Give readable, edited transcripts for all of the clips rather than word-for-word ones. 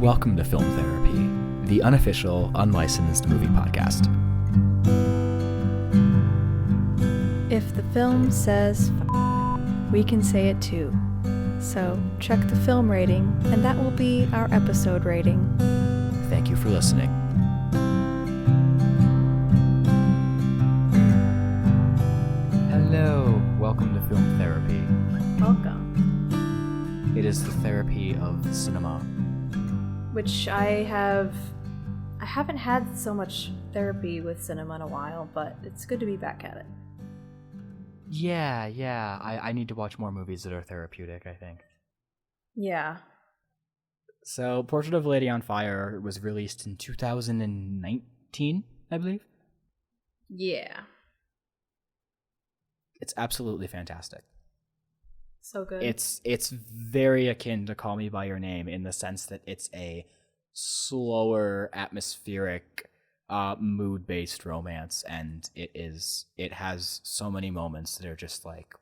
Welcome to Film Therapy, the unofficial, unlicensed movie podcast. If the film says we can say it too. So check the film rating, and that will be our episode rating. Thank you for listening. Hello, welcome to Film Therapy. Welcome. It is the therapy of cinema. Which I haven't had so much therapy with cinema in a while, but it's good to be back at it. Yeah. I need to watch more movies that are therapeutic, I think. Yeah. So, Portrait of a Lady on Fire was released in 2019, I believe. Yeah. It's absolutely fantastic. So good. It's very akin to Call Me by Your Name in the sense that it's a slower, atmospheric, mood-based romance, and it has so many moments that are just like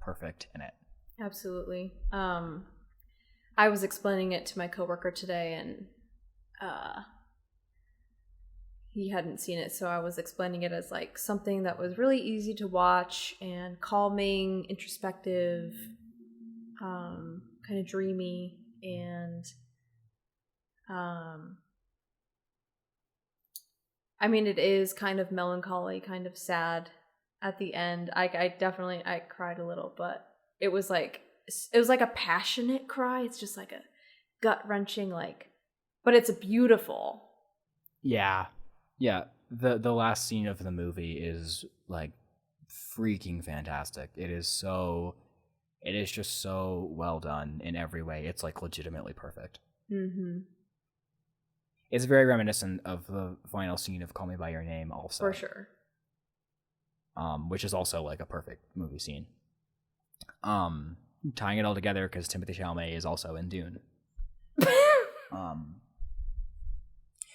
perfect in it. Absolutely. I was explaining it to my coworker today, and he hadn't seen it, so I was explaining it as like something that was really easy to watch and calming, introspective, kind of dreamy, and I mean, it is kind of melancholy, kind of sad at the end. I cried a little, but it was like a passionate cry. It's just like a gut-wrenching, but it's beautiful. Yeah. The last scene of the movie is like freaking fantastic. It is just so well done in every way. It's like legitimately perfect. Mm-hmm. It's very reminiscent of the final scene of Call Me by Your Name also. For sure. Which is also like a perfect movie scene. Tying it all together because Timothée Chalamet is also in Dune.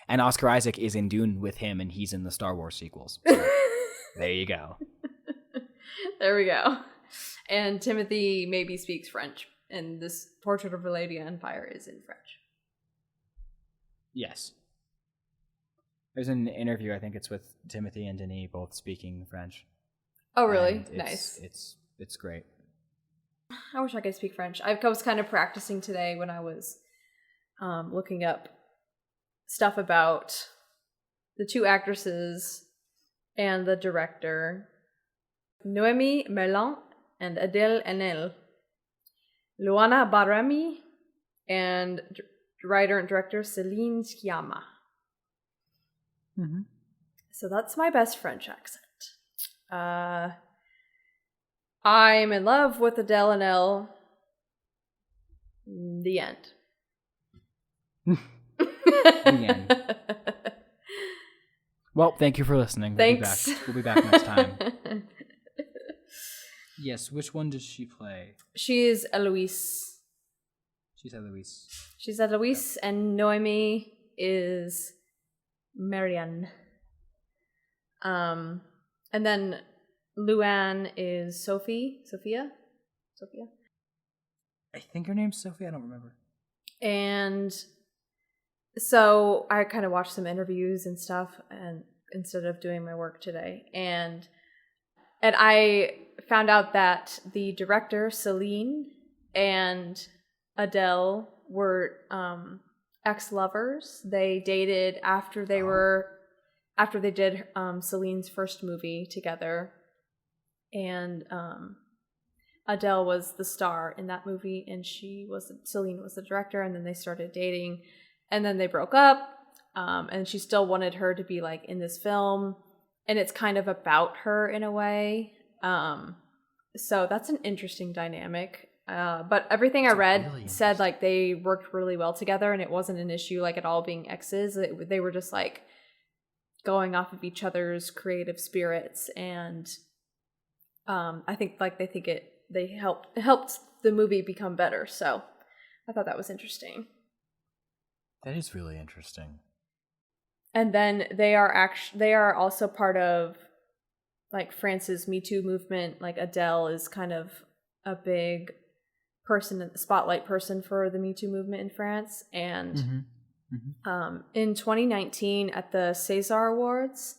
And Oscar Isaac is in Dune with him, and he's in the Star Wars sequels. So, there you go. There we go. And Timothy maybe speaks French, and this Portrait of a Lady on Fire is in French. Yes. There's an interview, I think it's with Timothy and Denis both speaking French. Oh, really? And Nice. It's great. I wish I could speak French. I was kind of practicing today when I was looking up stuff about the two actresses and the director, Noemi Merlant and Adele Haenele, Luana Barami, and writer and director Celine Sciamma. Mm-hmm. So that's my best French accent. I'm in love with Adele Haenele. The end. The end. Well, thank you for listening. Thanks. We'll be back next time. Yes, which one does she play? She's Eloise. She's Eloise, and Noemi is Marianne. And then Luann is Sophia. I think her name's Sophie. I don't remember. And so I kind of watched some interviews and stuff, and instead of doing my work today, and I found out that the director Celine and Adele were ex-lovers. They dated after they did Celine's first movie together, and Adele was the star in that movie, and Celine was the director, and then they started dating, and then they broke up, and she still wanted her to be like in this film, and it's kind of about her in a way. So that's an interesting dynamic. But everything I read really said like they worked really well together, and it wasn't an issue like at all being exes. They were just like going off of each other's creative spirits, and I think like they helped the movie become better. So I thought that was interesting. That is really interesting. And then they are also part of like France's Me Too movement. Like Adele is kind of a big person, spotlight person for the Me Too movement in France, and In 2019 at the César Awards,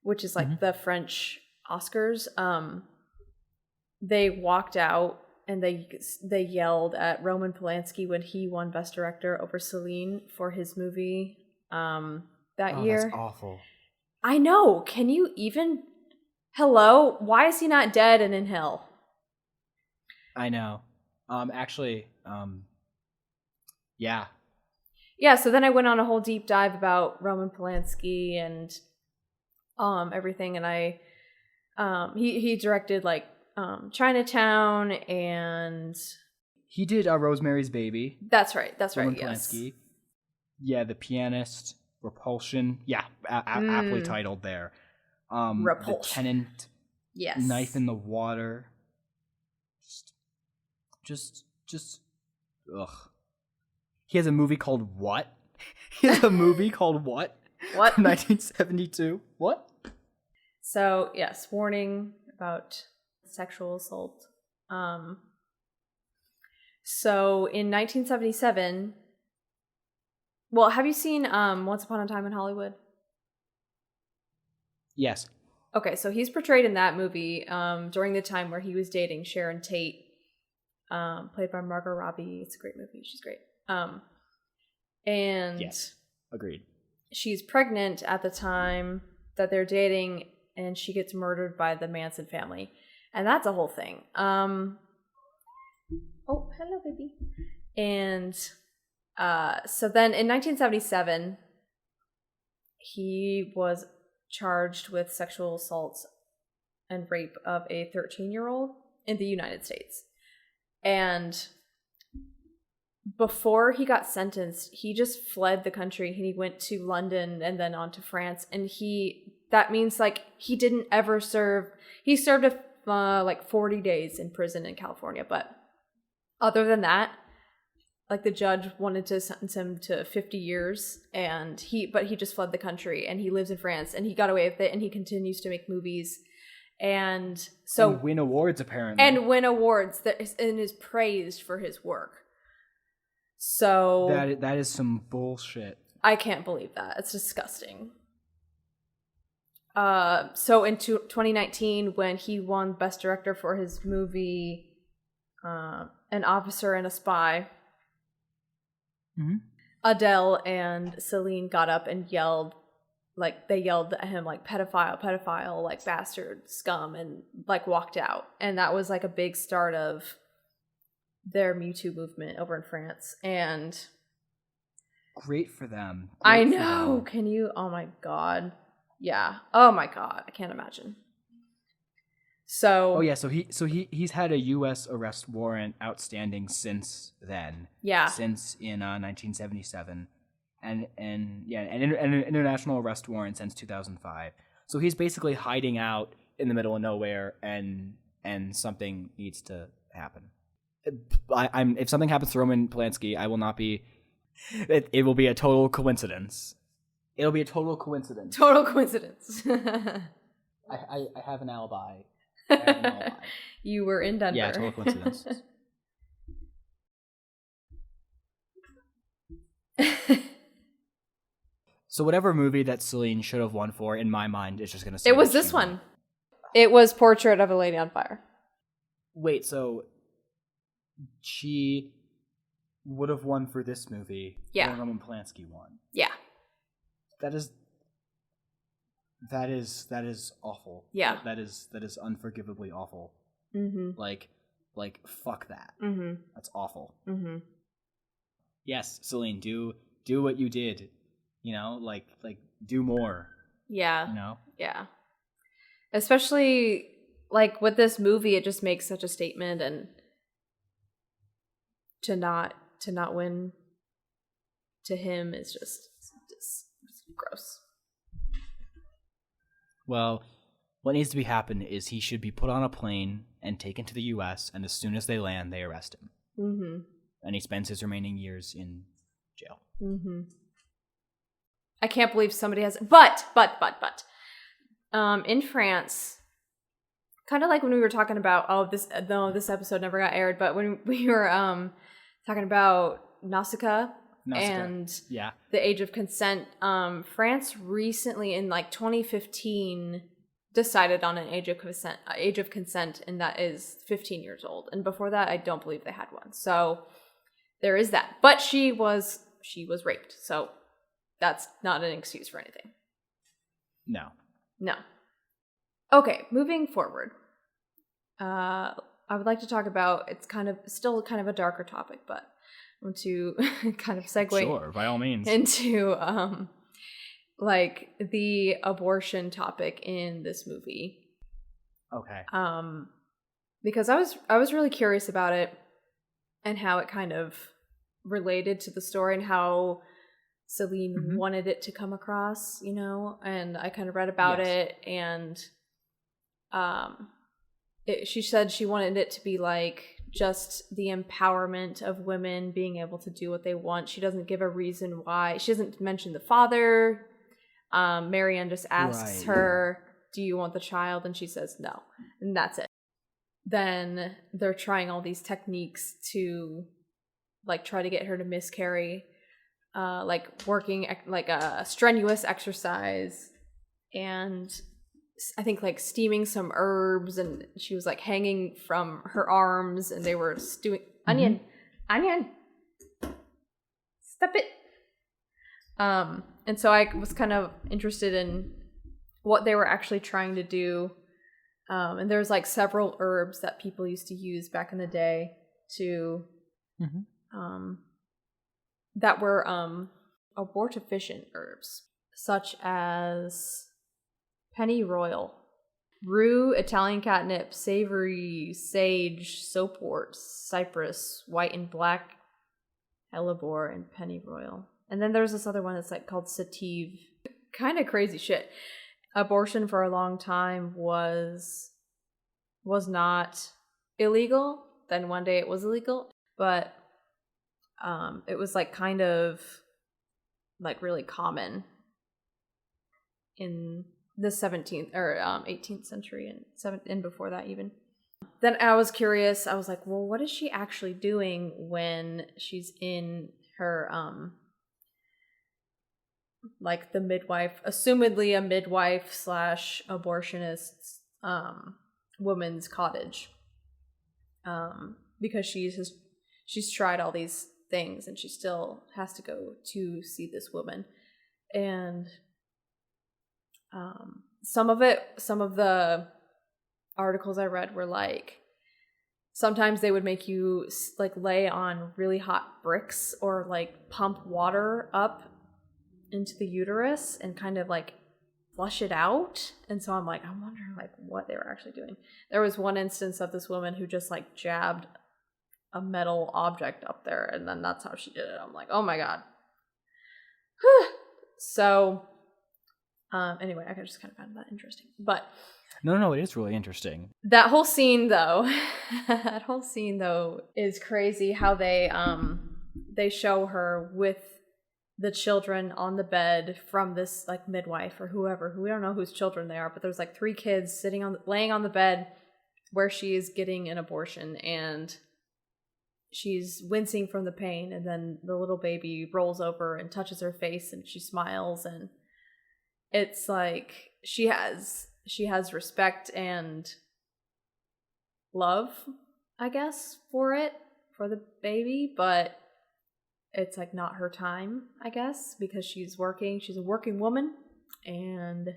which is like the French Oscars, they walked out and they yelled at Roman Polanski when he won Best Director over Celine for his movie that year. That's awful. I know. Can you even... Hello? Why is he not dead and in hell? I know. Yeah. Yeah, so then I went on a whole deep dive about Roman Polanski and everything, and I he directed like Chinatown, and he did Rosemary's Baby. That's right. Roman Yes. Polanski. Yeah, The Pianist, Repulsion. Yeah, aptly titled there. Repulsion. The Tenant. Yes. Knife in the Water. Just ugh. He has a movie called What? He has a movie called What? What? 1972. What? So, yes, warning about sexual assault. So, in 1977... Well, have you seen Once Upon a Time in Hollywood? Yes. Okay, so he's portrayed in that movie during the time where he was dating Sharon Tate, played by Margot Robbie. It's a great movie. She's great. And yes, agreed. She's pregnant at the time that they're dating, and she gets murdered by the Manson family, and that's a whole thing. Oh, hello, baby. And so then in 1977, he was charged with sexual assault and rape of a 13-year-old in the United States. And before he got sentenced, he just fled the country, and he went to London and then on to France. And that means like he didn't ever serve. He served like 40 days in prison in California, but other than that, like the judge wanted to sentence him to 50 years, but he just fled the country, and he lives in France, and he got away with it, and he continues to make movies, and win awards apparently, and win awards and is praised for his work. So that is some bullshit. I can't believe that. It's disgusting. So in 2019, when he won Best Director for his movie, An Officer and a Spy, Adele and Celine got up and yelled at him like pedophile, like bastard, scum, and like walked out. And that was like a big start of their Me Too movement over in France. And great for them. I know. Can you? Oh my God. Yeah. Oh my God. I can't imagine. So. Oh yeah. So he's had a U.S. arrest warrant outstanding since then. Yeah. Since in 1977, and an international arrest warrant since 2005. So he's basically hiding out in the middle of nowhere, and something needs to happen. If something happens to Roman Polanski, I will not be. It will be a total coincidence. It'll be a total coincidence. Total coincidence. I have an alibi. You were in Denver. Yeah, total coincidence. So whatever movie that Celine should have won for, in my mind, is just going to say... It was this one. It was Portrait of a Lady on Fire. Wait, so she would have won for this movie when Roman Polanski won. Yeah. That is awful. Yeah. That is unforgivably awful. Mm-hmm. Like fuck that. Mm-hmm. That's awful. Mm-hmm. Yes, Celine, do what you did. You know, like do more. Yeah. You know? Yeah. Especially like with this movie, it just makes such a statement, and to not win to him is just gross. Well, what needs to be happen is he should be put on a plane and taken to the U.S., and as soon as they land, they arrest him. Mm-hmm. And he spends his remaining years in jail. Mm-hmm. I can't believe somebody has... But, in France, kind of like when we were talking about... this episode never got aired, but when we were talking about Nausicaa and yeah, the age of consent. France recently, in like 2015, decided on an age of consent, and that is 15 years old. And before that, I don't believe they had one. So there is that. But she was raped, so that's not an excuse for anything. No. Okay, moving forward. I would like to talk about, it's still kind of a darker topic, but I want to kind of segue Sure, by all means. into like the abortion topic in this movie. Okay. Because I was really curious about it and how it kind of related to the story and how Celine wanted it to come across, and I kind of read about it, and she said she wanted it to be like just the empowerment of women being able to do what they want. She doesn't give a reason why. She doesn't mention the father. Marianne just asks her, do you want the child? And she says no. And that's it. Then they're trying all these techniques to like try to get her to miscarry, like working like a strenuous exercise, and I think like steaming some herbs, and she was like hanging from her arms, and they were stewing onion, stop it. And so I was kind of interested in what they were actually trying to do. And there's like several herbs that people used to use back in the day to, that were abortifacient herbs, such as pennyroyal, rue, Italian catnip, savory, sage, soapwort, cypress, white and black, hellebore, and pennyroyal. And then there's this other one that's like called sativa. Kind of crazy shit. Abortion for a long time was not illegal. Then one day it was illegal, but it was like kind of like really common in the 17th or 18th century and before that even. Then I was curious. I was like, well, what is she actually doing when she's in her like the midwife, assumedly a midwife / abortionist woman's cottage, because she's tried all these things and she still has to go to see this woman. And some of the articles I read were like, sometimes they would make you like lay on really hot bricks or like pump water up into the uterus and kind of like flush it out. And so I'm wondering like what they were actually doing. There was one instance of this woman who just like jabbed a metal object up there, and then that's how she did it. I'm like, oh my god. So anyway, I just kind of found that interesting. But no, it is really interesting. That whole scene though is crazy, how they show her with the children on the bed from this like midwife or whoever, who we don't know whose children they are, but there's like 3 kids laying on the bed where she is getting an abortion, and she's wincing from the pain, and then the little baby rolls over and touches her face and she smiles, and it's like she has respect and love, I guess, for the baby, but it's like not her time, I guess, because she's a working woman, and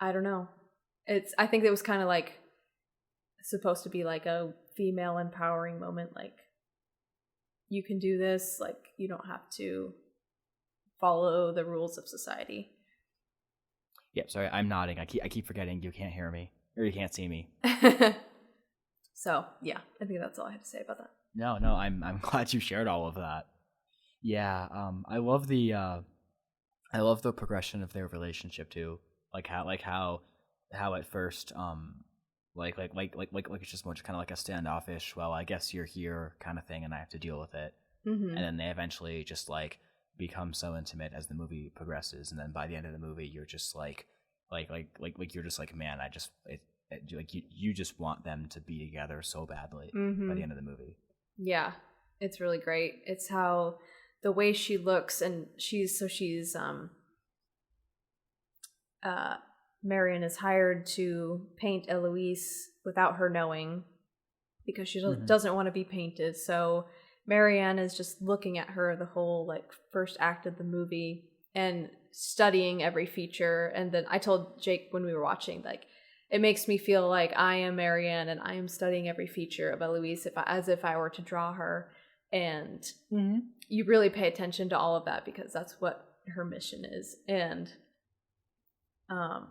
I don't know. I think it was kind of like supposed to be like a female empowering moment, like you can do this, like you don't have to follow the rules of society. Yep, sorry, I'm nodding. I keep forgetting you can't hear me, or you can't see me. So yeah, I think that's all I have to say about that. No, I'm glad you shared all of that. Yeah, I love the progression of their relationship too. Like how at first like it's just more kind of like a standoffish, well, I guess you're here kind of thing, and I have to deal with it. And then they eventually just like become so intimate as the movie progresses, and then by the end of the movie, you're just like you're just like, man, you just want them to be together so badly by the end of the movie. Yeah, it's really great. It's how the way she looks, and she's Marion is hired to paint Eloise without her knowing because she doesn't want to be painted. So Marianne is just looking at her the whole like first act of the movie and studying every feature. And then I told Jake when we were watching, like, it makes me feel like I am Marianne and I am studying every feature of Eloise as if I were to draw her. And you really pay attention to all of that because that's what her mission is. And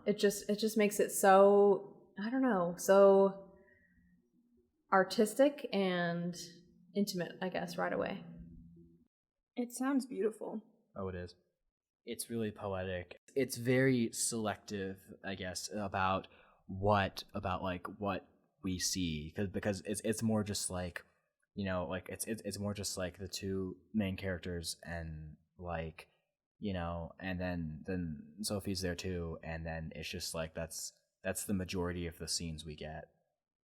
it just makes it so, I don't know, so artistic and intimate, I guess, right away. It sounds beautiful. Oh, it is. It's really poetic. It's very selective, I guess, about what we see, because it's more just like, you know, like it's more just like the two main characters and like, you know, and then Sophie's there too, and then it's just like that's the majority of the scenes we get,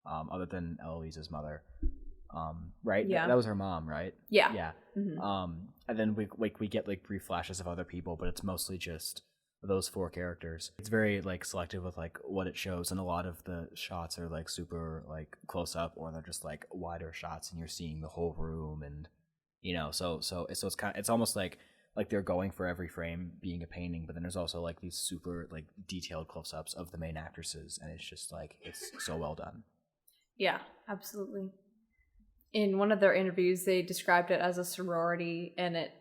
other than Eloise's mother, right? Yeah, that was her mom, right? Yeah. And then we get like brief flashes of other people, but it's mostly just those four characters. It's very like selective with like what it shows, and a lot of the shots are like super like close up, or they're just like wider shots, and you're seeing the whole room, and you know, so it's almost like they're going for every frame being a painting, but then there's also like these super like detailed close-ups of the main actresses, and it's just like it's so well done. Yeah, absolutely. In one of their interviews, they described it as a sorority, and it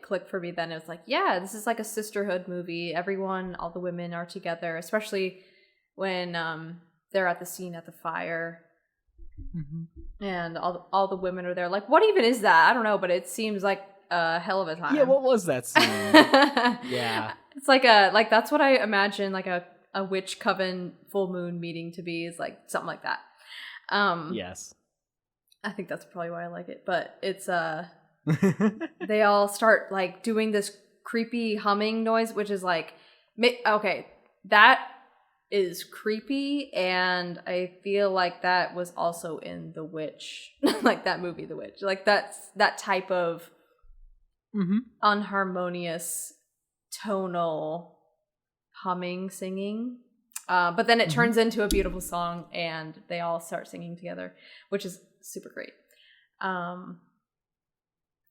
clicked for me then. It was like, yeah, this is like a sisterhood movie. All the women are together, especially when they're at the scene at the fire. And all the women are there. Like, what even is that? I don't know, but it seems like a hell of a time. Yeah, what was that scene? Yeah. It's like that's what I imagine like a witch coven full moon meeting to be, is like something like that. Yes. I think that's probably why I like it, but it's they all start like doing this creepy humming noise, which is like, okay, that is creepy, and I feel like that was also in The Witch, like that movie The Witch, like that type of unharmonious tonal humming singing, but then it turns into a beautiful song and they all start singing together, which is super great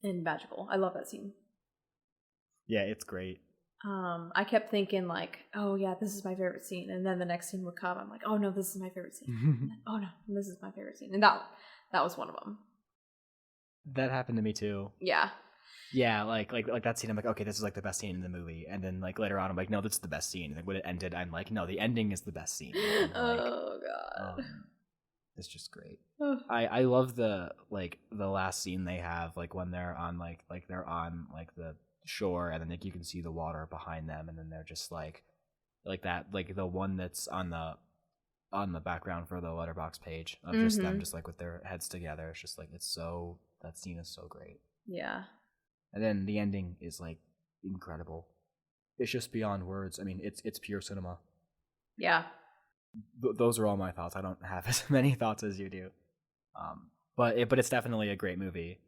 and magical. I love that scene. Yeah, it's great. I kept thinking like, oh yeah, this is my favorite scene, and then the next scene would come. I'm like, oh no, this is my favorite scene. And then, oh no, this is my favorite scene, and that was one of them. That happened to me too. Yeah, like that scene. I'm like, okay, this is like the best scene in the movie, and then like later on, I'm like, no, this is the best scene. And like when it ended, I'm like, no, the ending is the best scene. And, like, oh god, it's just great. I love the last scene they have, like when they're on they're on the shore, and then like you can see the water behind them, and then they're just like that, like the one that's on the background for the letterbox page of just them just like with their heads together. It's just like that scene is so great. Yeah. And then the ending is like incredible. It's just beyond words. I mean, it's pure cinema. Yeah. Those are all my thoughts. I don't have as many thoughts as you do. But it's definitely a great movie.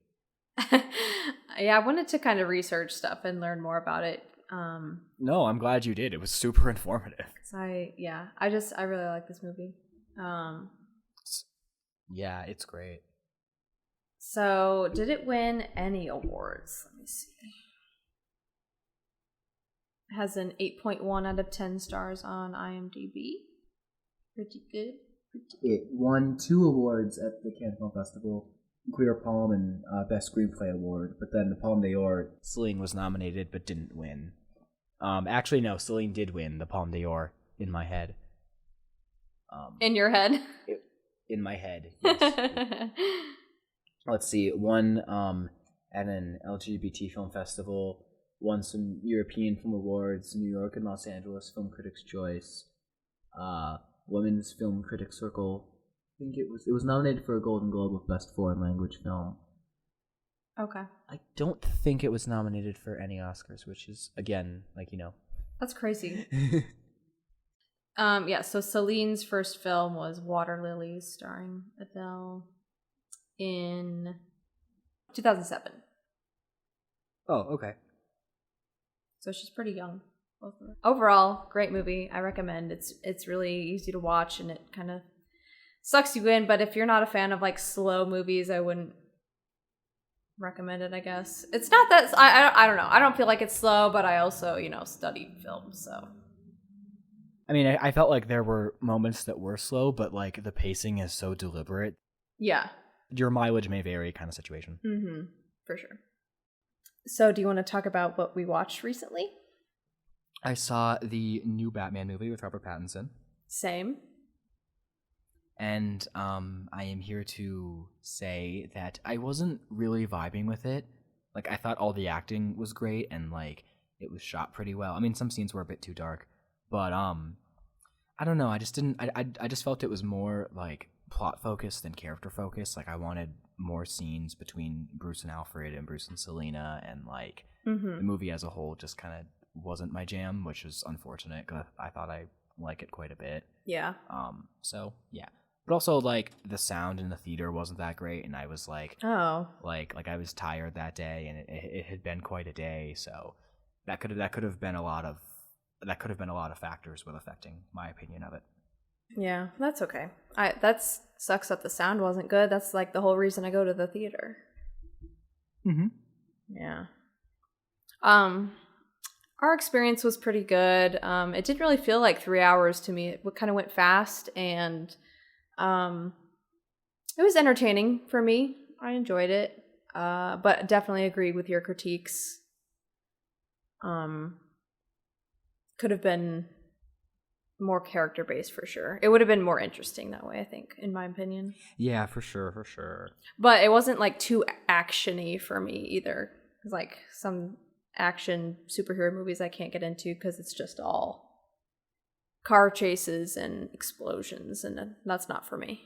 Yeah, I wanted to kind of research stuff and learn more about it. No, I'm glad you did. It was super informative. I really like this movie. Yeah, it's great. So, did it win any awards? Let me see. It has an 8.1 out of 10 stars on IMDb. Pretty good. It won 2 awards at the Cannes Film Festival, Queer Palm and Best Screenplay Award, but then the Palme d'Or, Celine was nominated but didn't win. Actually, no, Celine did win the Palme d'Or in my head. In your head? In my head, yes. Let's see, it won at an LGBT film festival, won some European Film Awards, New York and Los Angeles Film Critics' Choice, Women's Film Critics Circle. I think it was nominated for a Golden Globe of Best Foreign Language Film. Okay. I don't think it was nominated for any Oscars, which is, again, like, you know. That's crazy. Yeah, so Celine's first film was Water Lilies, starring Adele, in 2007. Oh, okay. So she's pretty young. Both of them. Overall, great movie. I recommend. It's really easy to watch, and it kind of sucks you in. But if you're not a fan of like slow movies, I wouldn't recommend it. I guess it's not that I don't know. I don't feel like it's slow, but I also studied film, so. I mean, I felt like there were moments that were slow, but like the pacing is so deliberate. Yeah. Your mileage may vary, kind of situation. Mm-hmm. For sure. So, do you want to talk about what we watched recently? I saw the new Batman movie with Robert Pattinson. Same. And I am here to say that I wasn't really vibing with it. Like, I thought all the acting was great and, like, it was shot pretty well. I mean, some scenes were a bit too dark. But, I don't know. I just didn't... I just felt it was more, like, plot-focused than character-focused. Like, I wanted more scenes between Bruce and Alfred and Bruce and Selina. And, like, the movie as a whole just kind of wasn't my jam, which is unfortunate because I thought I like it quite a bit. Yeah. So yeah, but also like the sound in the theater wasn't that great, and I was like, like I was tired that day, and it had been quite a day, so that could have been a lot of factors with affecting my opinion of it. Yeah, that's okay. That sucks that the sound wasn't good. That's like the whole reason I go to the theater. Yeah. Our experience was pretty good. It didn't really feel like 3 hours to me. It kind of went fast, and it was entertaining for me. I enjoyed it, but definitely agree with your critiques. Could have been more character-based for sure. It would have been more interesting that way, I think, in my opinion. Yeah, for sure. But it wasn't like too action-y for me either. Like some action superhero movies I can't get into because it's just all car chases and explosions, and that's not for me.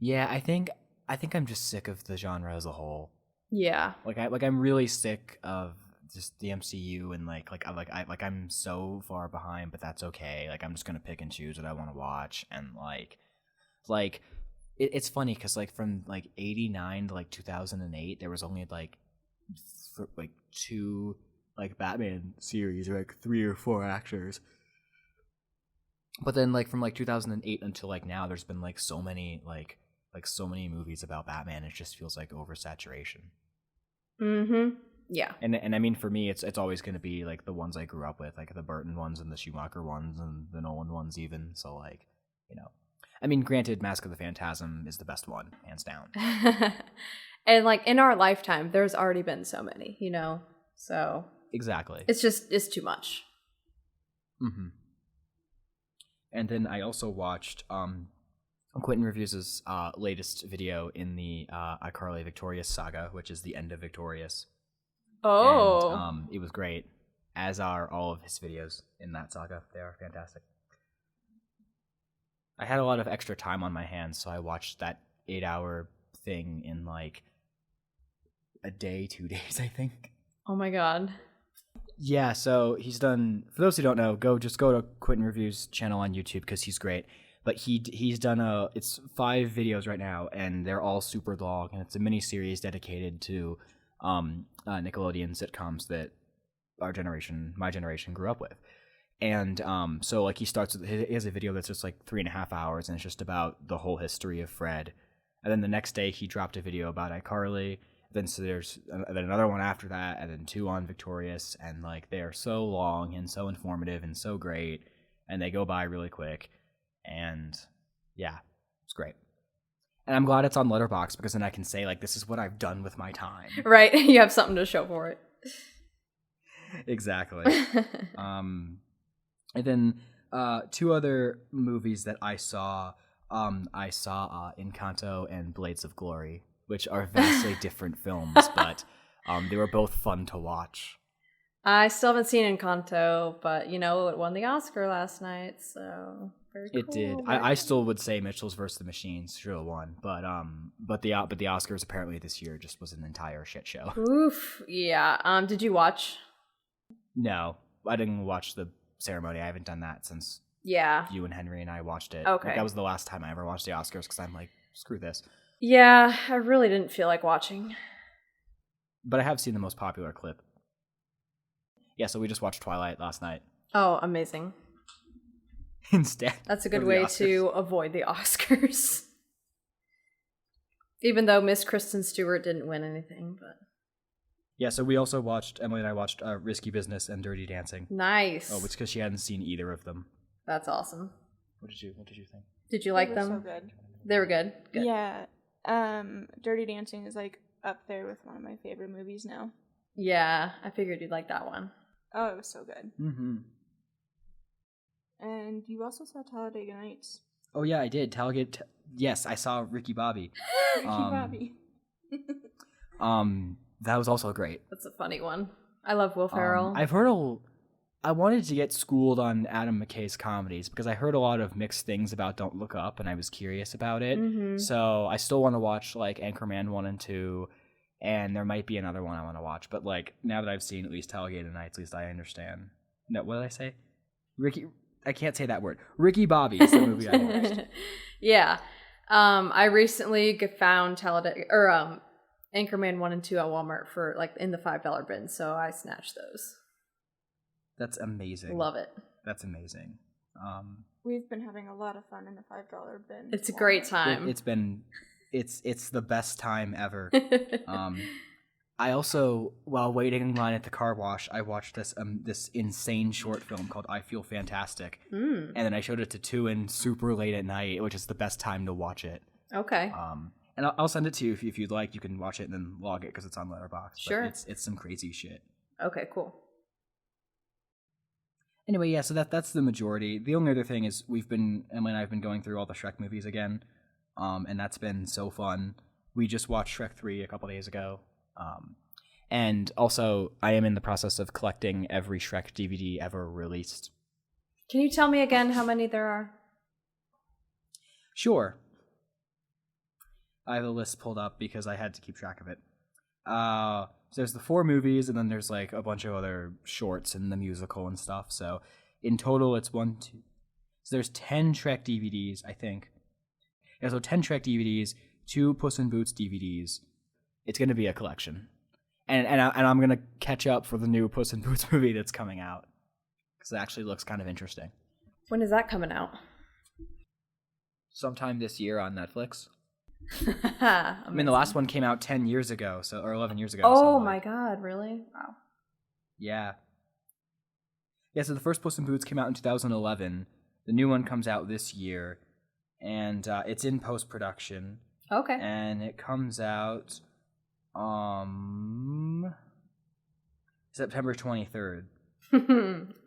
Yeah, I think I'm just sick of the genre as a whole. Yeah. I'm really sick of just the MCU, and I'm so far behind, but that's okay. Like, I'm just gonna pick and choose what I want to watch, and it's funny because like from like 89 to like 2008, there was only like two like Batman series, or like 3 or 4 actors. But then like from like 2008 until like now, there's been like so many so many movies about Batman. It just feels like oversaturation. Yeah. And I mean, for me, it's always going to be like the ones I grew up with, like the Burton ones and the Schumacher ones and the Nolan ones even. So like, I mean, granted, Mask of the Phantasm is the best one, hands down. And like in our lifetime, there's already been so many, so exactly. It's too much. And then I also watched Quentin Reviews' latest video in the iCarly Victorious saga, which is the end of Victorious. Oh. And it was great, as are all of his videos in that saga. They are fantastic. I had a lot of extra time on my hands, so I watched that 8-hour thing in like a day, 2 days, I think. Oh my god. Yeah, so he's done, for those who don't know, go to Quentin Reviews' channel on YouTube because he's great. But he's done it's 5 videos right now, and they're all super long, and it's a mini series dedicated to Nickelodeon sitcoms that my generation grew up with. And so like he has a video that's just like 3.5 hours, and it's just about the whole history of Fred. And then the next day he dropped a video about iCarly. Then there's another one after that, and then 2 on Victorious, and like they are so long and so informative and so great, and they go by really quick. And yeah, it's great. And I'm glad it's on Letterboxd, because then I can say like, this is what I've done with my time. Right, you have something to show for it. Exactly. And then 2 other movies that I saw Encanto and Blades of Glory, which are vastly different films, but they were both fun to watch. I still haven't seen Encanto, but it won the Oscar last night, so very cool. It did. I still would say Mitchell's vs. the Machines should have won, but the Oscars apparently this year just was an entire shit show. Oof. Yeah. Did you watch? No, I didn't watch the ceremony. I haven't done that since you and Henry and I watched it. Okay. Like, that was the last time I ever watched the Oscars, because I'm like, screw this. Yeah, I really didn't feel like watching. but I have seen the most popular clip. Yeah, so we just watched Twilight last night. Oh, amazing. Instead. That's a good of the way Oscars. to avoid the Oscars. Even though Miss Kristen Stewart didn't win anything, but Yeah, so we also watched, Emily and I watched Risky Business and Dirty Dancing. nice. Oh, it's because she hadn't seen either of them. That's awesome. What did you think? Did you like They were them? so good. They were good. Good. Yeah. Dirty Dancing is like up there with one of my favorite movies now. Yeah, I figured you'd like that one. Oh, it was so good. Mm-hmm. And you also saw Talladega Nights. Oh yeah, I did. Yes, I saw Ricky Bobby. Ricky Bobby. That was also great. That's a funny one. I love Will Ferrell. I've heard I wanted to get schooled on Adam McKay's comedies because I heard a lot of mixed things about Don't Look Up, and I was curious about it. Mm-hmm. So I still want to watch like Anchorman 1 and 2, and there might be another one I want to watch. But like now that I've seen at least Talladega Nights, at least I understand. No, what did I say? I can't say that word. Ricky Bobby is the movie I watched. Yeah. I recently found Anchorman 1 and 2 at Walmart for like in the $5 bin, so I snatched those. That's amazing. Love it. That's amazing. We've been having a lot of fun in the $5 bin. It's a great time. It's the best time ever. I also, while waiting in line at the car wash, I watched this insane short film called I Feel Fantastic. And then I showed it to Tuin super late at night, which is the best time to watch it. Okay. And I'll send it to you if you'd like. You can watch it and then log it because it's on Letterboxd. Sure. But it's some crazy shit. Okay, cool. Anyway, yeah, so that's the majority. The only other thing is Emily and I have been going through all the Shrek movies again, and that's been so fun. We just watched Shrek 3 a couple days ago. And also, I am in the process of collecting every Shrek DVD ever released. Can you tell me again how many there are? Sure. I have a list pulled up because I had to keep track of it. So there's the 4 movies, and then there's like a bunch of other shorts and the musical and stuff. So in total, it's 1, 2. So there's 10 Shrek DVDs, I think. Yeah, so 10 Shrek DVDs, 2 Puss in Boots DVDs. It's going to be a collection. And I'm going to catch up for the new Puss in Boots movie that's coming out. Because it actually looks kind of interesting. When is that coming out? Sometime this year on Netflix. I mean, the last one came out 10 years ago, or 11 years ago. Oh so my god, really? Wow. Yeah. Yeah, so the first Puss in Boots came out in 2011. The new one comes out this year. And it's in post-production. Okay. And it comes out September 23rd. All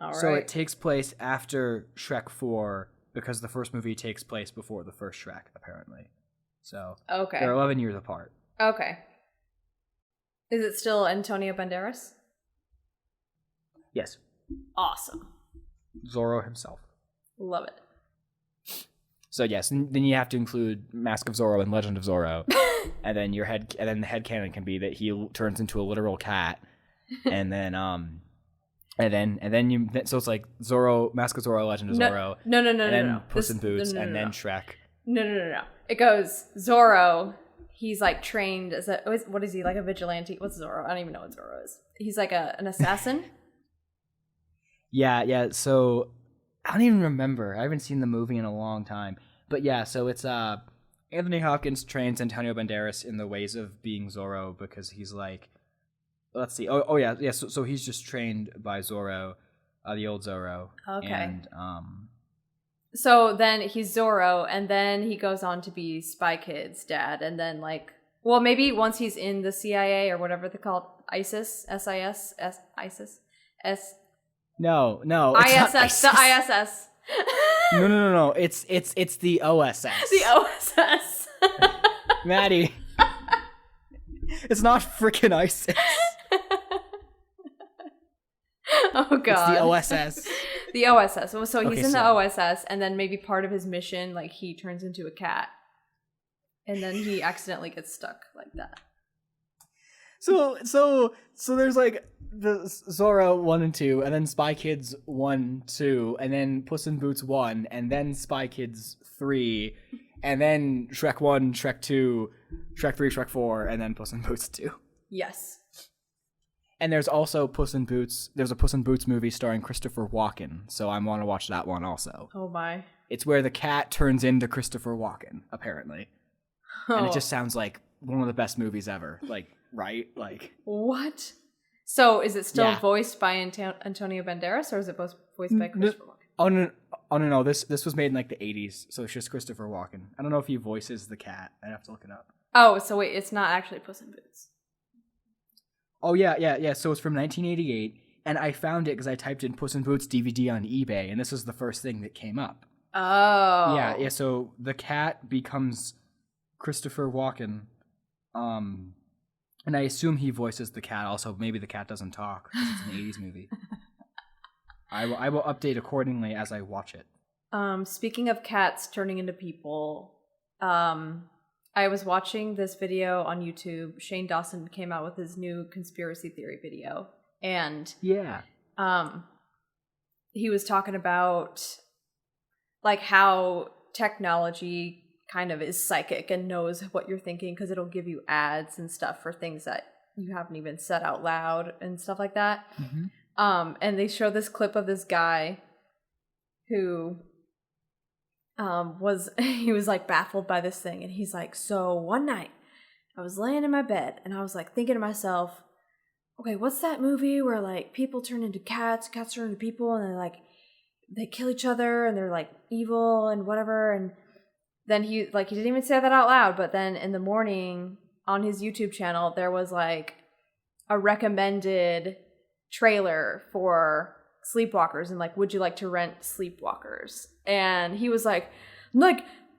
right. So it takes place after Shrek 4 because the first movie takes place before the first Shrek, apparently. So okay. They're 11 years apart. Okay. Is it still Antonio Banderas? Yes. Awesome. Zorro himself. Love it. So yes, then you have to include Mask of Zorro and Legend of Zorro, and then the headcanon can be that he turns into a literal cat, and then so it's like Zorro, Mask of Zorro, Legend of Zorro, no, Puss in Boots, and then Shrek. No. It goes Zorro. He's like trained as what is he, like a vigilante? What's Zorro? I don't even know what Zorro is. He's like an assassin. Yeah. So I don't even remember. I haven't seen the movie in a long time. But yeah, so it's Anthony Hopkins trains Antonio Banderas in the ways of being Zorro because he's like, let's see. Oh yeah. So he's just trained by Zorro, the old Zorro. Okay. And so then he's Zorro, and then he goes on to be Spy Kid's dad, and then maybe once he's in the CIA or whatever they're called, ISIS. No, ISS, it's the ISS. No. It's the OSS. The OSS. Maddie. It's not freaking ISIS. Oh god. It's the OSS. The OSS. So he's Okay, in the so- OSS, and then maybe part of his mission, like he turns into a cat, and then he accidentally gets stuck like that. So there's like the Zorro 1 and 2, and then Spy Kids 1, 2, and then Puss in Boots 1, and then Spy Kids 3, and then Shrek 1, Shrek 2, Shrek 3, Shrek 4, and then Puss in Boots 2. Yes. And there's also Puss in Boots. There's a Puss in Boots movie starring Christopher Walken, so I want to watch that one also. Oh my. It's where the cat turns into Christopher Walken, apparently. And it just sounds like one of the best movies ever. Like, right? Like, what? So is it still Yeah. voiced by Antonio Banderas, or is it voiced by Christopher Walken? Oh no, this was made in like the 80s, so it's just Christopher Walken. I don't know if he voices the cat. I'd have to look it up. Oh, so wait, it's not actually Puss in Boots. Oh yeah. So it's from 1988, and I found it because I typed in Puss in Boots DVD on eBay, and this was the first thing that came up. Oh. Yeah. So the cat becomes Christopher Walken, and I assume he voices the cat. Also, maybe the cat doesn't talk because it's an 80s movie. I will update accordingly as I watch it. Speaking of cats turning into people, I was watching this video on YouTube. Shane Dawson came out with his new conspiracy theory video, and Yeah. he was talking about like how technology kind of is psychic and knows what you're thinking because it'll give you ads and stuff for things that you haven't even said out loud and stuff like that. Mm-hmm. And they show this clip of this guy who he was like baffled by this thing, and he's like, so one night I was laying in my bed and I was like thinking to myself, okay, what's that movie where like people turn into cats turn into people, and they kill each other and they're like evil and whatever. And then he didn't even say that out loud, but then in the morning on his YouTube channel there was like a recommended trailer for Sleepwalkers, and like, would you like to rent Sleepwalkers? And he was like,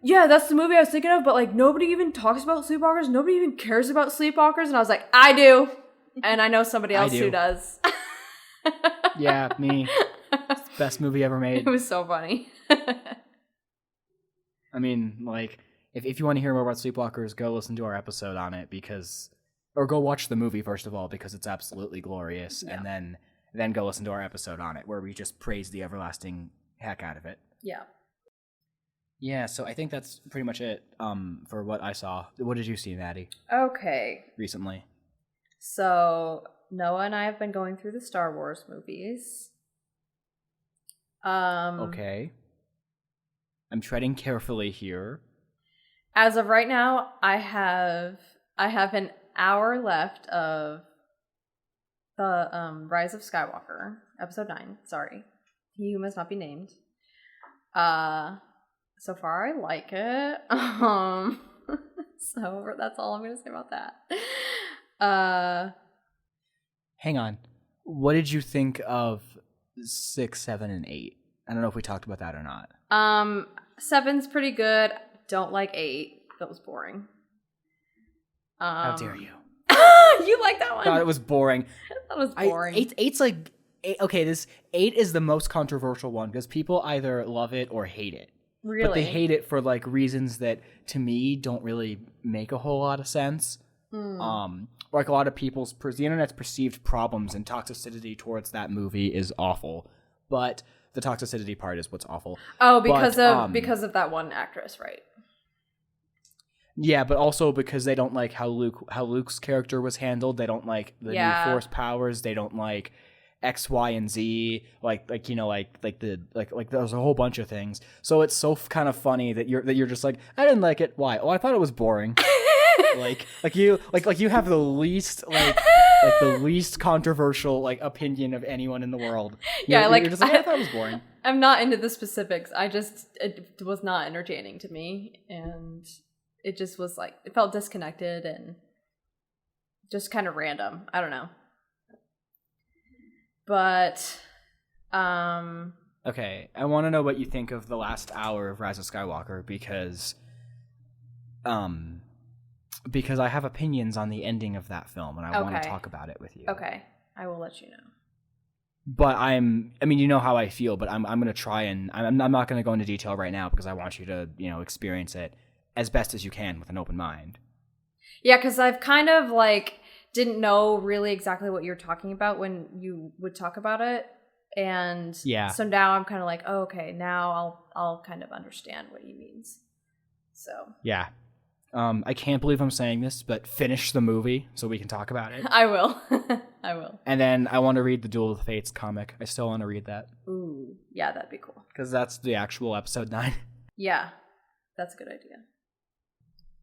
yeah, that's the movie I was thinking of, but like nobody even talks about Sleepwalkers, nobody even cares about Sleepwalkers. And I was like, I do, and I know somebody else who does. Yeah, me. It's the best movie ever made. It was so funny. I mean, like, if you want to hear more about Sleepwalkers, go listen to our episode on it or go watch the movie first of all, because it's absolutely glorious, Yeah. and then go listen to our episode on it, where we just praise the everlasting heck out of it. Yeah. Yeah, so I think that's pretty much it for what I saw. What did you see, Maddie, Okay. recently? So Noah and I have been going through the Star Wars movies. Okay. I'm treading carefully here. As of right now, I have an hour left of the Rise of Skywalker, episode 9. Sorry, He Who Must Not Be Named. So far I like it. So that's all I'm gonna say about that. Hang on. What did you think of 6, 7, and 8? I don't know if we talked about that or not. 7's pretty good. Don't like 8. That was boring. How dare you? You like that one? Thought it was boring. That was boring. Eight's like, okay, this 8 is the most controversial one because people either love it or hate it. Really? But they hate it for like reasons that to me don't really make a whole lot of sense. Like a lot of the internet's perceived problems and toxicity towards that movie is awful, but the toxicity part is what's awful. Oh, because of that one actress, right? Yeah, but also because they don't like how Luke's character was handled. They don't like the new Force powers. They don't like X, Y, and Z. Like there's a whole bunch of things. So it's so kind of funny that you're just like, I didn't like it. Why? Oh, I thought it was boring. you have the least the least controversial opinion of anyone in the world. You're just like, I thought it was boring. I'm not into the specifics. It was not entertaining to me, and it just was like, it felt disconnected and just kind of random. I don't know. But okay, I want to know what you think of the last hour of Rise of Skywalker because I have opinions on the ending of that film, and I want to talk about it with you. Okay, I will let you know. But you know how I feel, but I'm going to try and I'm not going to go into detail right now because I want you to, experience it as best as you can with an open mind. Yeah, because I've kind of didn't know really exactly what you were talking about when you would talk about it. And so now I'm kind of like, oh, okay, now I'll kind of understand what he means. So. Yeah. I can't believe I'm saying this, but finish the movie so we can talk about it. I will. I will. And then I want to read the Duel of the Fates comic. I still want to read that. Ooh, yeah, that'd be cool. Because that's the actual episode 9. Yeah, that's a good idea.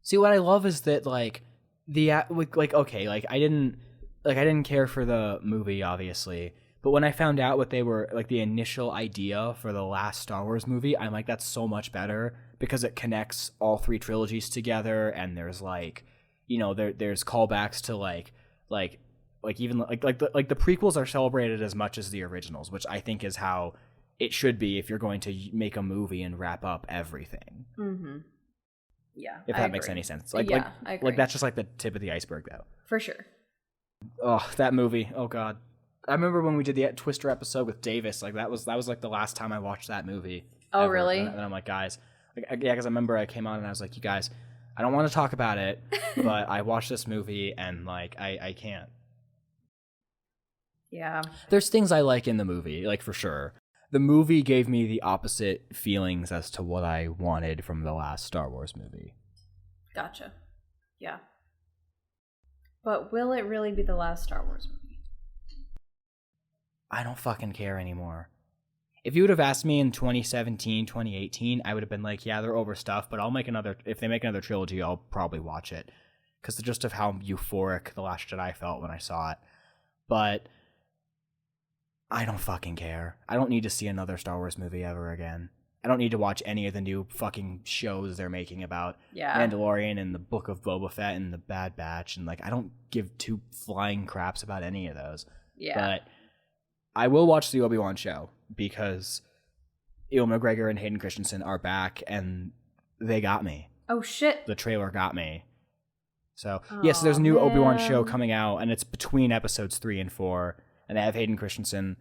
See, what I love is that, like, I didn't care for the movie, obviously. But when I found out what they were, like, the initial idea for the last Star Wars movie, I'm like, that's so much better because it connects all 3 trilogies together, and there's, like, you know, there's callbacks to, like even the prequels are celebrated as much as the originals, which I think is how it should be if you're going to make a movie and wrap up everything. Mm-hmm. Yeah, if that makes any sense. I agree. Like that's just like the tip of the iceberg, though. For sure. Oh, that movie! Oh God, I remember when we did the Twister episode with Davis. Like that was like the last time I watched that movie. Oh, ever. really? And I'm like, guys, because I remember I came on and I was like, you guys, I don't want to talk about it, but I watched this movie and like I can't. Yeah. There's things I like in the movie, like for sure. The movie gave me the opposite feelings as to what I wanted from the last Star Wars movie. Gotcha. Yeah. But will it really be the last Star Wars movie? I don't fucking care anymore. If you would have asked me in 2017, 2018, I would have been like, yeah, they're overstuffed, but if they make another trilogy, I'll probably watch it. Because just of how euphoric The Last Jedi felt when I saw it. But I don't fucking care. I don't need to see another Star Wars movie ever again. I don't need to watch any of the new fucking shows they're making about Mandalorian and the Book of Boba Fett and the Bad Batch. And, like, I don't give 2 flying craps about any of those. Yeah. But I will watch the Obi-Wan show because Ewan McGregor and Hayden Christensen are back and they got me. Oh, shit. The trailer got me. So, yes, there's a new Obi-Wan show coming out, and it's between episodes 3 and 4. And they have Hayden Christensen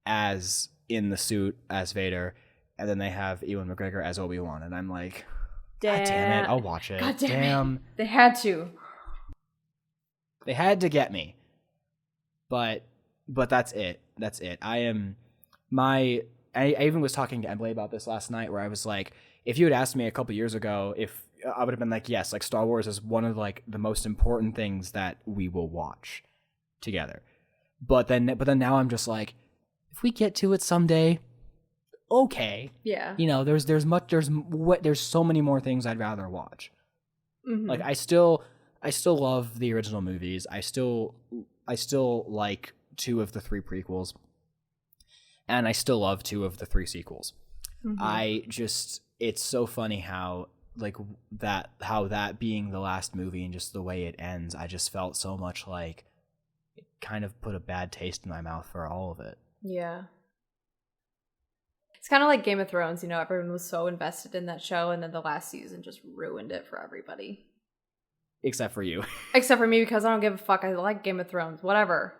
as in the suit as Vader, and then they have Ewan McGregor as Obi-Wan. And I'm like, God damn it, I'll watch it. God damn it. They had to. They had to get me. But that's it. That's it. I even was talking to Emily about this last night, where I was like, if you had asked me a couple years ago, if I would have been like, yes, like Star Wars is one of like the most important things that we will watch together. But then now I'm just like, if we get to it someday, okay. Yeah. You know, there's so many more things I'd rather watch. Mm-hmm. Like I still love the original movies. I still like 2 of the 3 prequels. And I still love 2 of the 3 sequels. Mm-hmm. It's so funny how that being the last movie and just the way it ends, I just felt so much like it kind of put a bad taste in my mouth for all of it. Yeah. It's kind of like Game of Thrones, you know, everyone was so invested in that show and then the last season just ruined it for everybody. Except for you. Except for me, because I don't give a fuck. I like Game of Thrones. Whatever.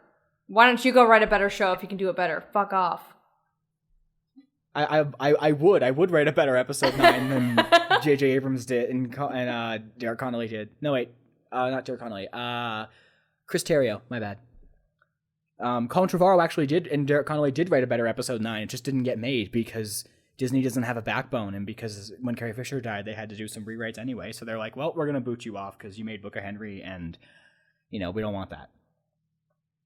Why don't you go write a better show if you can do it better? Fuck off. I would write a better episode 9 than J.J. Abrams did and Derek Connolly did. No, wait. Not Derek Connolly. Chris Terrio. My bad. Colin Trevorrow actually did, and Derek Connolly did write a better episode 9. It just didn't get made because Disney doesn't have a backbone, and because when Carrie Fisher died, they had to do some rewrites anyway. So they're like, well, we're going to boot you off because you made Book of Henry, and, you know, we don't want that.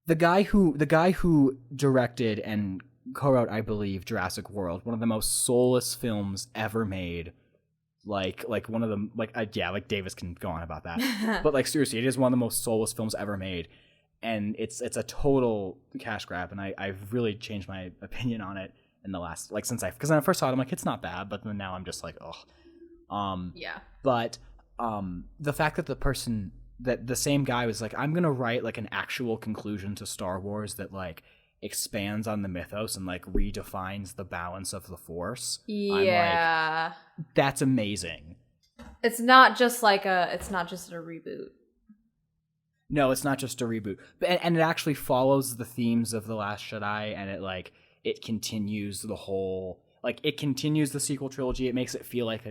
The guy who directed and co-wrote, I believe, Jurassic World, one of the most soulless films ever made. Like one of them, like Davis can go on about that, but like seriously, it is one of the most soulless films ever made, and it's a total cash grab. And I've really changed my opinion on it in the last because when I first saw it, I'm like, it's not bad, but then now I'm just like, oh, yeah. But the fact that the same guy was like, I'm gonna write like an actual conclusion to Star Wars that like expands on the mythos and like redefines the balance of the Force. Yeah, I'm like, that's amazing. It's not just a reboot. No, it's not just a reboot, and it actually follows the themes of The Last Jedi, and it continues the whole, like, it continues the sequel trilogy. It makes it feel like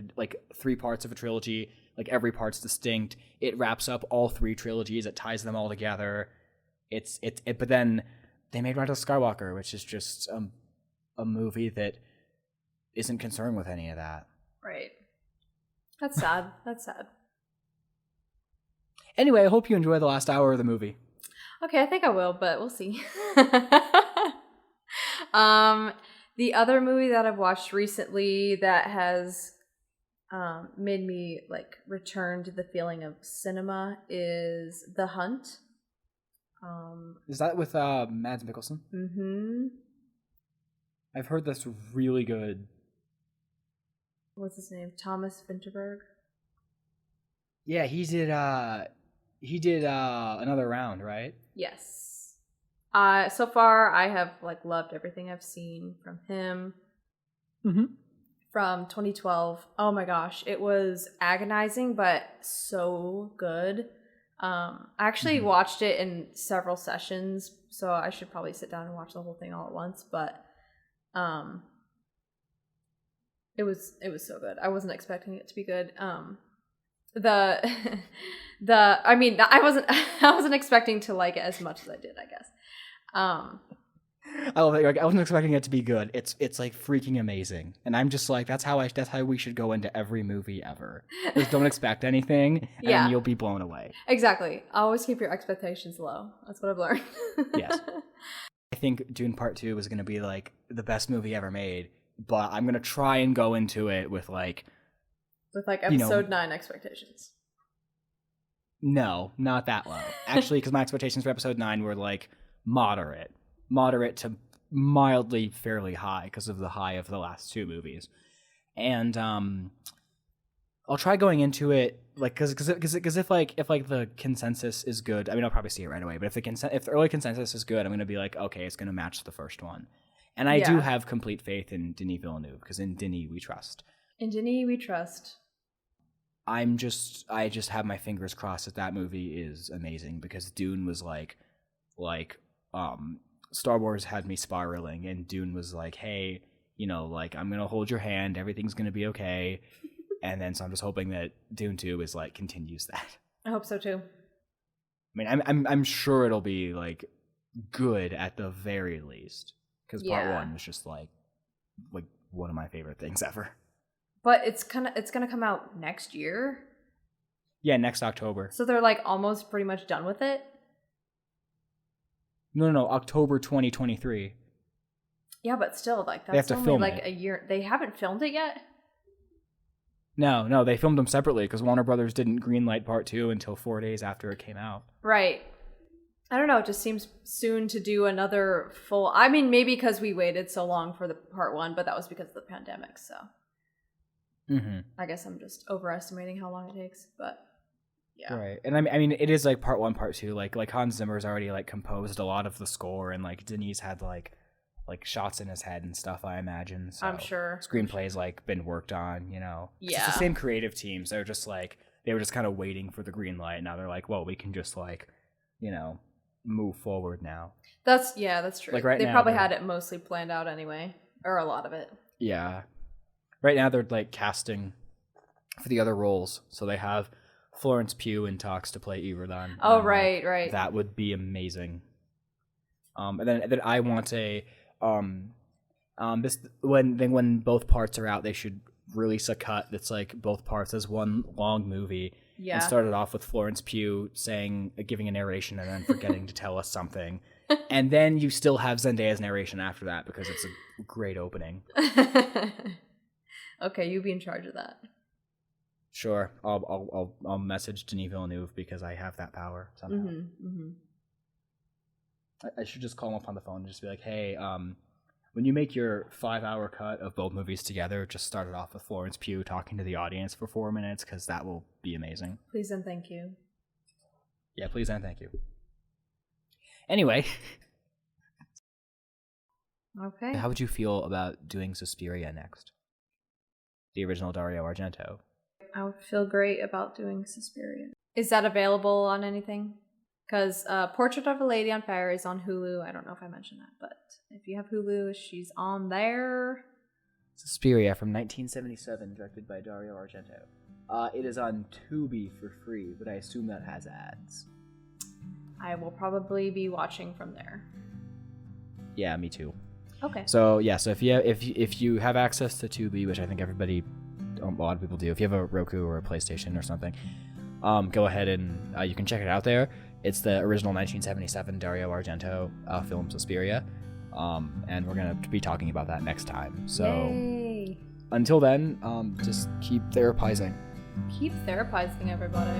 3 parts of a trilogy, like every part's distinct. It wraps up all 3 trilogies. It ties them all together. But then they made Rise of Skywalker, which is just a movie that isn't concerned with any of that. Right. That's sad. Anyway, I hope you enjoy the last hour of the movie. Okay, I think I will, but we'll see. The other movie that I've watched recently that has made me like return to the feeling of cinema is The Hunt. Is that with Mads Mikkelsen? Mm-hmm. I've heard that's really good. What's his name? Thomas Vinterberg. Yeah, he did Another Round, right? Yes. So far I have like loved everything I've seen from him. Mm-hmm. From 2012. Oh my gosh, it was agonizing but so good. I actually watched it in several sessions, so I should probably sit down and watch the whole thing all at once, but it was so good. I wasn't expecting it to be good. I wasn't expecting to like it as much as I did, I guess. I love it. Like, I wasn't expecting it to be good. It's like freaking amazing, and I'm just like, that's how we should go into every movie ever. Just don't expect anything, and then you'll be blown away. Exactly. Always keep your expectations low. That's what I've learned. Yes. I think Dune Part 2 is going to be like the best movie ever made, but I'm going to try and go into it with like episode 9 expectations. No, not that low. Actually, because my expectations for episode 9 were like moderate to mildly fairly high because of the high of the last 2 movies. And I'll try going into it like because if the consensus is good, I mean I'll probably see it right away. But if the early consensus is good, I'm gonna be like, okay, it's gonna match the first one. And I do have complete faith in Denis Villeneuve because in Denis we trust. In Denis we trust. I just have my fingers crossed that movie is amazing because Dune was like Star Wars had me spiraling, and Dune was like, hey, like I'm gonna hold your hand, everything's gonna be okay. And then so I'm just hoping that Dune 2 is like continues that. I hope so too. I mean, I'm sure it'll be like good at the very least because part 1 was just like one of my favorite things ever. But it's gonna come out next year. Yeah, next October. So they're like almost pretty much done with it. No, October 2023. Yeah, but still, like they have that's to only film like it. a year. They haven't filmed it yet. No, they filmed them separately because Warner Brothers didn't greenlight Part 2 until 4 days after it came out. Right. I don't know. It just seems soon to do another full. I mean, maybe because we waited so long for the Part 1, but that was because of the pandemic. So. Mm-hmm. I guess I'm just overestimating how long it takes, but yeah. Right, and I mean, it is like Part 1, Part 2. Like Hans Zimmer's already like composed a lot of the score, and like Denis had like shots in his head and stuff. I imagine. So I'm sure screenplays like been worked on. Yeah, it's the same creative teams. They're just like they were just kind of waiting for the green light. Now they're like, well, we can just like move forward now. That's true. Like right they now, probably had it mostly planned out anyway, or a lot of it. Yeah. Right now they're like casting for the other roles, so they have Florence Pugh in talks to play Yverdon. Oh, right. That would be amazing. And then I want when both parts are out, they should release a cut that's like both parts as one long movie. Yeah. And start it off with Florence Pugh giving a narration and then forgetting to tell us something. And then you still have Zendaya's narration after that because it's a great opening. Okay, you be in charge of that. Sure, I'll message Denis Villeneuve because I have that power somehow. I should just call him up on the phone and just be like, hey, when you make your 5-hour cut of both movies together, just start it off with Florence Pugh talking to the audience for 4 minutes because that will be amazing. Please and thank you. Yeah, please and thank you. Anyway. Okay. How would you feel about doing Suspiria next? The original Dario Argento. I would feel great about doing Suspiria. Is that available on anything? Because Portrait of a Lady on Fire is on Hulu. I don't know if I mentioned that, but if you have Hulu, she's on there. Suspiria from 1977, directed by Dario Argento. It is on Tubi for free, but I assume that has ads. I will probably be watching from there. Yeah, me too. Okay. So if you have access to Tubi, which I think a lot of people do, if you have a Roku or a PlayStation or something, go ahead and you can check it out there. It's the original 1977 Dario Argento film Suspiria, and we're going to be talking about that next time. So Yay. Until then, just keep therapizing. Keep therapizing, everybody.